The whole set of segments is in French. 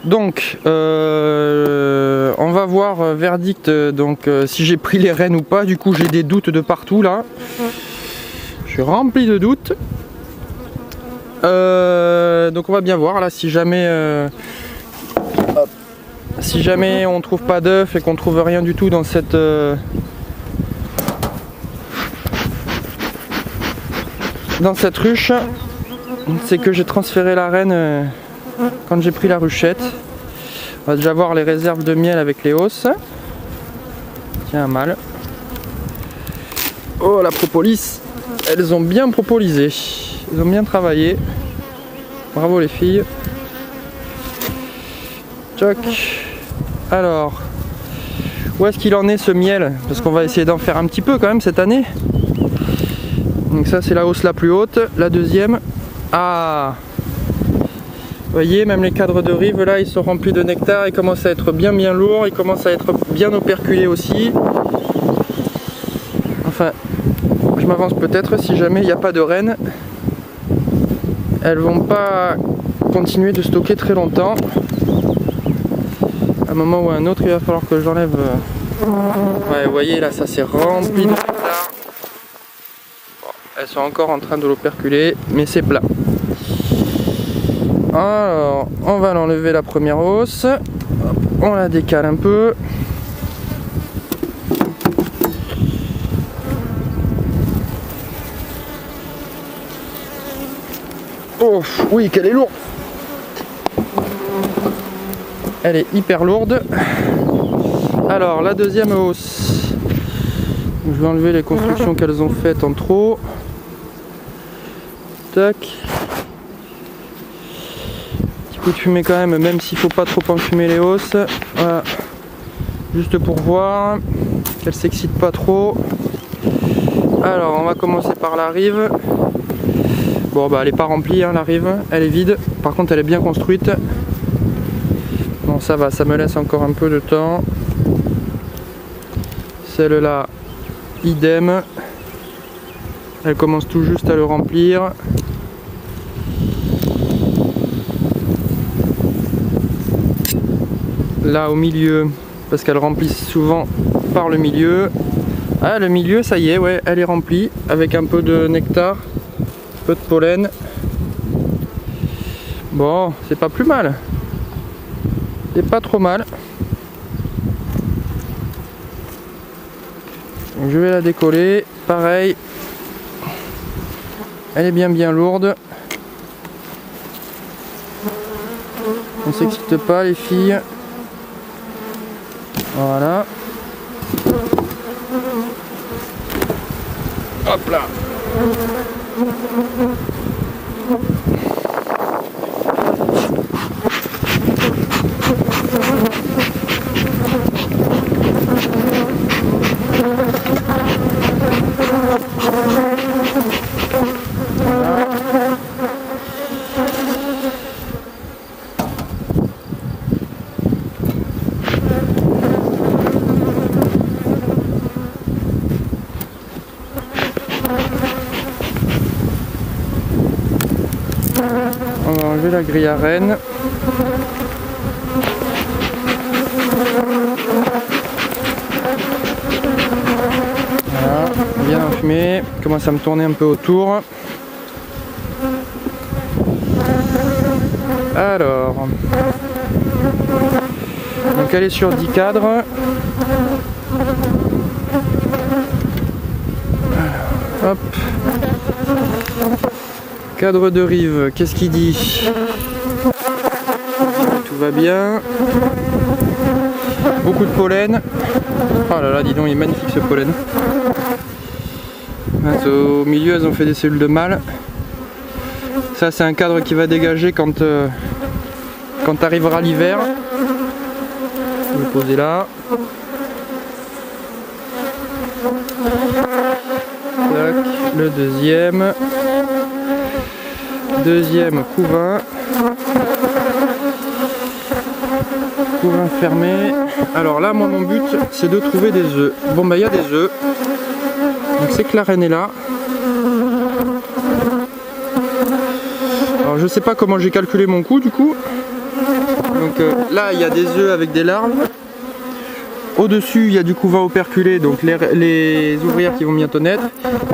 Donc on va voir verdict donc si j'ai pris les rênes ou pas. Du coup j'ai des doutes de partout là. Je suis rempli de doutes. Donc on va bien voir là si jamais on trouve pas d'œuf et qu'on trouve rien du tout dans cette ruche, c'est que j'ai transféré la reine quand j'ai pris la ruchette. On va déjà voir les réserves de miel avec les hausses. Tiens, un mâle. Oh la propolis, elles ont bien propolisé, elles ont bien travaillé. Bravo les filles. Tchoc. Alors, où est-ce qu'il en est ce miel? Parce qu'on va essayer d'en faire un petit peu quand même cette année. Donc ça c'est la hausse la plus haute. La deuxième. Ah, vous voyez, même les cadres de rive là ils sont remplis de nectar. Ils commencent à être bien lourds. Ils commencent à être bien operculés aussi. Enfin, je m'avance peut-être, si jamais il n'y a pas de reine, elles vont pas continuer de stocker très longtemps. À un moment ou à un autre, il va falloir que j'enlève. Ouais, vous voyez là, ça c'est rempli de nectar. Bon, elles sont encore en train de l'operculer, mais c'est plat. Alors, on va l'enlever la première hausse. Hop, on la décale un peu. Oh, oui, qu'elle est lourde. Elle est hyper lourde. Alors, la deuxième hausse. Je vais enlever les constructions qu'elles ont faites en trop. Tac. Petit coup de fumée quand même s'il faut pas trop enfumer les hausses. Voilà. Juste pour voir qu'elles s'excitent pas trop. Alors, on va commencer par la rive. Bon bah elle est pas remplie hein, la rive, elle est vide, par contre elle est bien construite. Bon ça va, ça me laisse encore un peu de temps. Celle-là, idem. Elle commence tout juste à le remplir. Là au milieu, parce qu'elle remplit souvent par le milieu. Ah le milieu ça y est, ouais, elle est remplie avec un peu de nectar. Peu de pollen. Bon, c'est pas plus mal. C'est pas trop mal. Donc, je vais la décoller. Pareil. Elle est bien lourde. On s'excite pas les filles. Voilà. Hop là. On va enlever la grille à reine. Voilà, bien enfumé. Commence à me tourner un peu autour. Alors, donc elle est sur 10 cadres. Hop. Cadre de rive, qu'est-ce qu'il dit? Tout va bien. Beaucoup de pollen. Oh là là, dis donc, il est magnifique ce pollen. Au milieu, elles ont fait des cellules de mâle. Ça, c'est un cadre qui va dégager quand arrivera l'hiver. Je vais le poser là. Tac, le deuxième. Deuxième couvain. Couvain fermé. Alors là, moi, mon but, c'est de trouver des œufs. Bon, bah, il y a des œufs. Donc, c'est que la reine est là. Alors, je sais pas comment j'ai calculé mon coût, du coup. Donc là il y a des œufs avec des larves. Au-dessus il y a du couvain operculé, donc les ouvrières qui vont bientôt naître.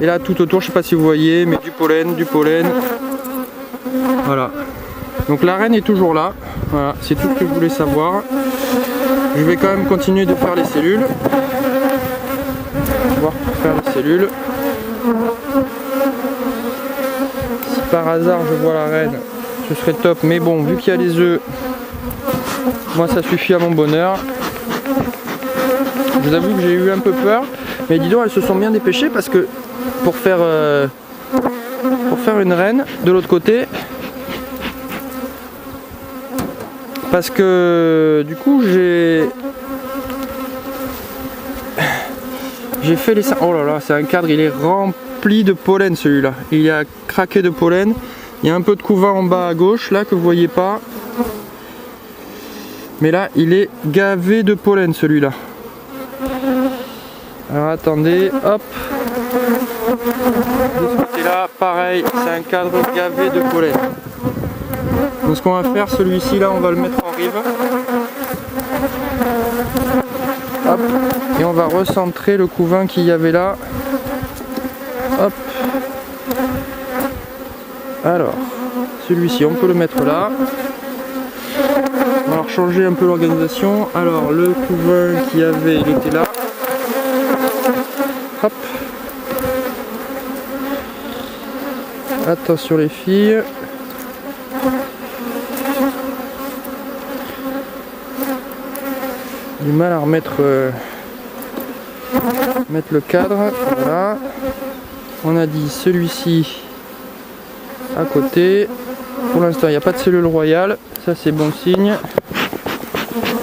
Et là tout autour, je sais pas si vous voyez, mais du pollen, du pollen. Voilà. Donc la reine est toujours là. Voilà, c'est tout ce que je voulais savoir. Je vais quand même continuer de faire les cellules. On va voir pour faire les cellules. Si par hasard je vois la reine, ce serait top. Mais bon, vu qu'il y a les œufs, moi ça suffit à mon bonheur. Je vous avoue que j'ai eu un peu peur. Mais dis donc, elles se sont bien dépêchées parce que pour faire une reine de l'autre côté, parce que du coup j'ai fait les... Oh là là, c'est un cadre, il est rempli de pollen celui-là. Il a craqué de pollen. Il y a un peu de couvain en bas à gauche là que vous voyez pas. Mais là il est gavé de pollen celui-là. Alors attendez, hop. De ce côté-là, pareil, c'est un cadre gavé de pollen. Donc ce qu'on va faire, celui-ci là, on va le mettre en rive. Hop. Et on va recentrer le couvain qu'il y avait là. Hop. Alors, celui-ci, on peut le mettre là. On va changer un peu l'organisation. Alors, le couvain qu'il y avait, il était là. Hop. Attention les filles. Du mal à remettre mettre le cadre. Voilà. On a dit celui-ci à côté. Pour l'instant, il n'y a pas de cellule royale. Ça, c'est bon signe.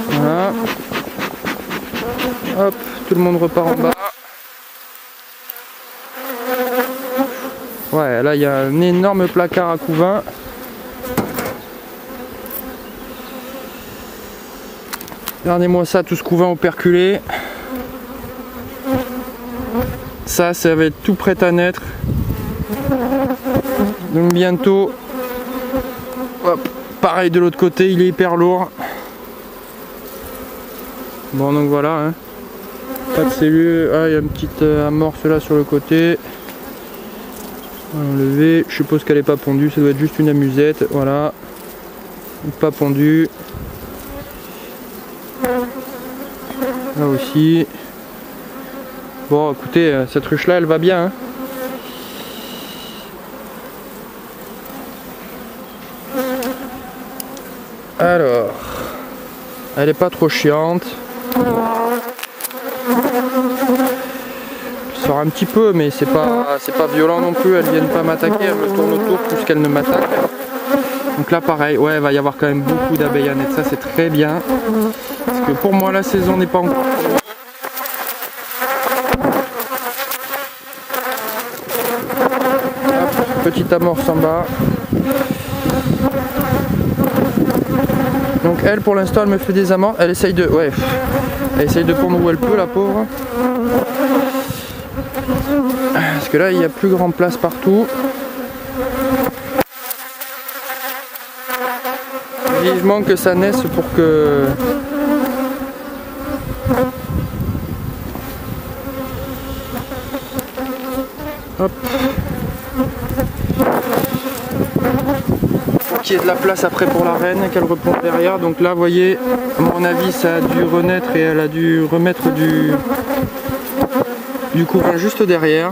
Voilà. Hop, tout le monde repart en bas. Ouais, là il y a un énorme placard à couvain. Regardez-moi ça, tout ce couvain operculé. Ça va être tout prêt à naître. Donc bientôt. Hop, pareil de l'autre côté, il est hyper lourd. Bon donc voilà. Hein. Pas de cellule. Ah, il y a une petite amorce là sur le côté. On va enlever, je suppose qu'elle n'est pas pondue, ça doit être juste une amusette, voilà, pas pondue. Là aussi. Bon écoutez, cette ruche là elle va bien. Hein. Alors, elle est pas trop chiante. Sort un petit peu, mais c'est pas violent non plus. Elles viennent pas m'attaquer, elles me tournent autour plus qu'elles ne m'attaquent. Donc là pareil, ouais, il va y avoir quand même beaucoup d'abeilles à naître, ça c'est très bien. Parce que pour moi la saison n'est pas encore finie. Hop, petite amorce en bas. Donc elle pour l'instant elle me fait des amorces, elle essaye de. Ouais. Elle essaye de pondre où elle peut la pauvre. Parce que là il y a plus grand place partout. Vivement que ça naisse pour que... Hop. Pour qu'il y ait de la place après pour la reine, qu'elle reprend derrière. Donc là vous voyez, à mon avis ça a dû renaître et elle a dû remettre du couvain juste derrière.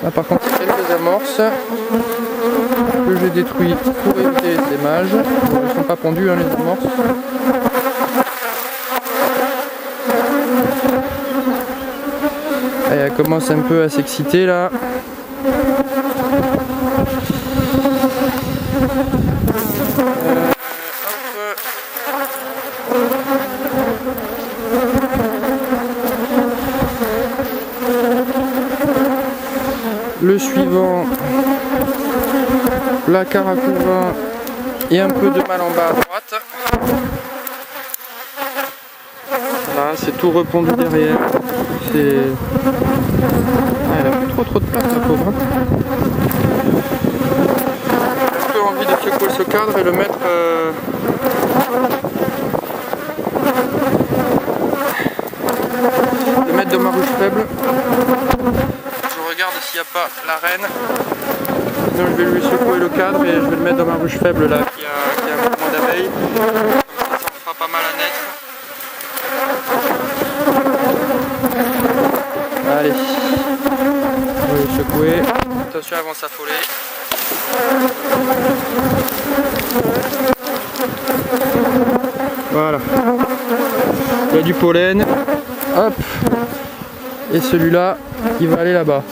Là par contre il y a quelques amorces que j'ai détruit pour éviter les émages. Elles ne sont pas pendues hein, les amorces. Et elle commence un peu à s'exciter là. Le suivant, la caracouva et un peu de mal en bas à droite. Voilà, c'est tout repondu derrière. Ah, elle a plus trop de place la pauvre. Un peu envie de secouer ce cadre et le mettre de ma ruche faible. Je regarde s'il n'y a pas la reine. Sinon je vais lui secouer le cadre et je vais le mettre dans ma ruche faible là qui a un peu moins d'abeilles. Comme ça me fera pas mal à naître. Allez, on va le secouer. Attention, elles vont s'affoler. Voilà. Il y a du pollen. Hop. Et celui-là, il va aller là-bas.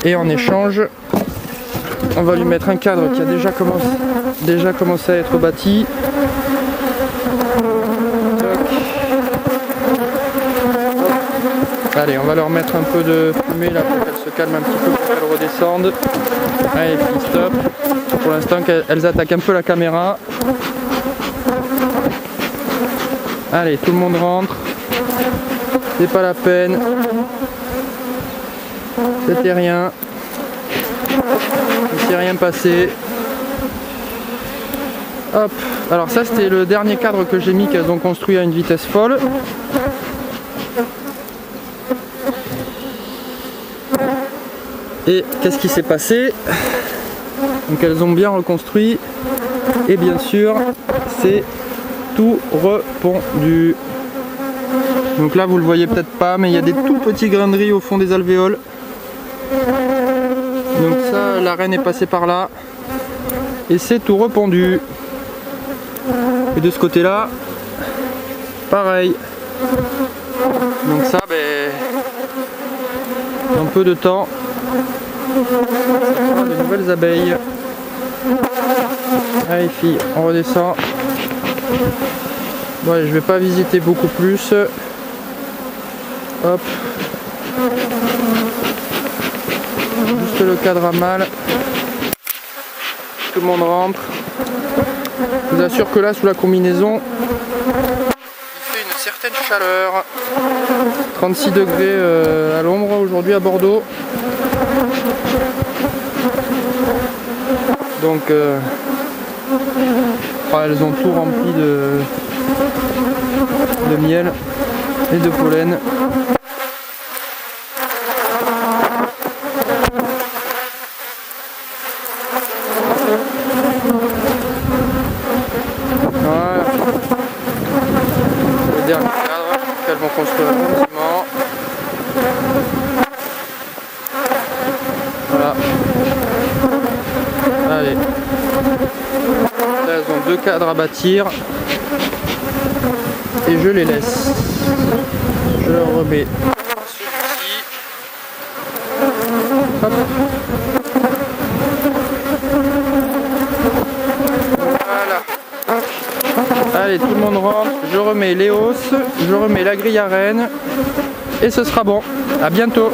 Et en échange, on va lui mettre un cadre qui a déjà commencé à être bâti. Allez, on va leur mettre un peu de fumée là pour qu'elles se calment un petit peu, pour qu'elles redescendent. Allez, puis stop. Pour l'instant, elles attaquent un peu la caméra. Allez, tout le monde rentre. C'est pas la peine. C'était rien. Il s'est rien passé. Hop. Alors ça, c'était le dernier cadre que j'ai mis, qu'elles ont construit à une vitesse folle. Et qu'est-ce qui s'est passé? Donc elles ont bien reconstruit. Et bien sûr, c'est tout repondu. Donc là vous le voyez peut-être pas, mais il y a des tout petits grains de riz au fond des alvéoles. Donc ça, la reine est passée par là. Et c'est tout repondu. Et de ce côté là, pareil. Donc ça, un peu de temps, ça fera de nouvelles abeilles. Allez filles, on redescend. Bon allez, je vais pas visiter beaucoup plus. Hop. Juste le cadre à mal. Tout le monde rentre. Je vous assure que là, sous la combinaison, il fait une certaine chaleur. 36 degrés à l'ombre aujourd'hui à Bordeaux. Donc elles ont tout rempli de miel et de pollen. Voilà. Le dernier cadre qu'elles vont construire gentiment. Voilà. Allez. Là, elles ont 2 cadres à bâtir. Et je les laisse. Je leur remets celui-ci. Hop. Voilà. Allez, tout le monde rentre. Je remets les hausses. Je remets la grille à reine. Et ce sera bon. À bientôt.